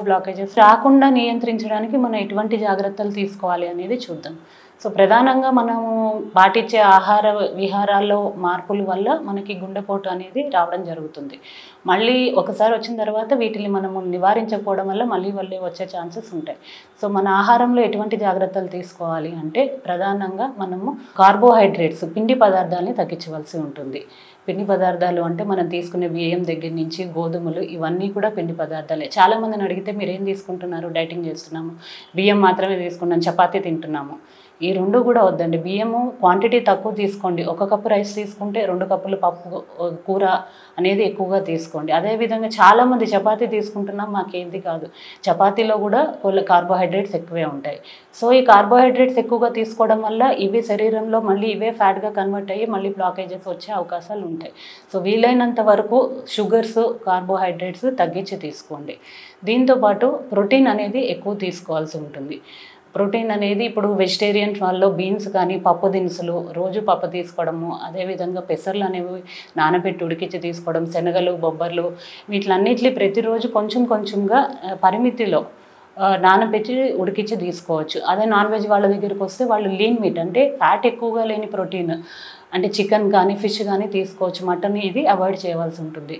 Blockages రాకుండా నియంత్రించడానికి మనం ఎటువంటి జాగ్రత్తలు తీసుకోవాలి అనేది చూద్దాం. సో ప్రధానంగా మనము పాటించే ఆహార విహారాల్లో మార్పుల వల్ల మనకి గుండెపోటు అనేది రావడం జరుగుతుంది. మళ్ళీ ఒకసారి వచ్చిన తర్వాత వీటిని మనము నివారించకపోవడం వల్ల మళ్ళీ వచ్చే ఛాన్సెస్ ఉంటాయి. సో మన ఆహారంలో ఎటువంటి జాగ్రత్తలు తీసుకోవాలి అంటే ప్రధానంగా మనము కార్బోహైడ్రేట్స్ పిండి పదార్థాలని తగ్గించవలసి ఉంటుంది. పిండి పదార్థాలు అంటే మనం తీసుకునే బియ్యం దగ్గర నుంచి గోధుమలు ఇవన్నీ కూడా పిండి పదార్థాలే. చాలామందిని అడిగితే మీరేం తీసుకుంటున్నారు, డైటింగ్ చేస్తున్నాము, బియ్యం మాత్రమే తీసుకున్నాను, చపాతీ తింటున్నాము. ఈ రెండు కూడా వద్దండి. బియ్యము క్వాంటిటీ తక్కువ తీసుకోండి. 1 కప్పు రైస్ తీసుకుంటే 2 కప్పులు పప్పు కూర అనేది ఎక్కువగా తీసుకోండి. అదేవిధంగా చాలామంది చపాతీ తీసుకుంటున్నాం మాకేంది కాదు, చపాతీలో కూడా కార్బోహైడ్రేట్స్ ఎక్కువే ఉంటాయి. సో ఈ కార్బోహైడ్రేట్స్ ఎక్కువగా తీసుకోవడం వల్ల ఇవి శరీరంలో మళ్ళీ ఇవే ఫ్యాట్గా కన్వర్ట్ అయ్యి మళ్ళీ బ్లాకేజెస్ వచ్చే అవకాశాలు ఉంటాయి. సో వీలైనంత వరకు షుగర్స్, కార్బోహైడ్రేట్స్ తగ్గించి తీసుకోండి. దీంతోపాటు ప్రోటీన్ అనేది ఎక్కువ తీసుకోవాల్సి ఉంటుంది. ప్రోటీన్ అనేది ఇప్పుడు వెజిటేరియన్ వాళ్ళు బీన్స్ కానీ పప్పు దినుసులు రోజు పప్పు తీసుకోవడము, అదేవిధంగా పెసర్లు అనేవి నానబెట్టి ఉడికించి తీసుకోవడం, శనగలు, బొబ్బర్లు వీటిలన్నిటిని ప్రతిరోజు కొంచెంగా పరిమితిలో నానబెట్టి ఉడికించి తీసుకోవచ్చు. అదే నాన్ వెజ్ వాళ్ళ దగ్గరికి వస్తే వాళ్ళు లీన్ మీట్ అంటే ఫ్యాట్ ఎక్కువగా లేని ప్రోటీన్ అంటే చికెన్ కానీ ఫిష్ కానీ తీసుకోవచ్చు. మటన్ ఇది అవాయిడ్ చేయవలసి ఉంటుంది.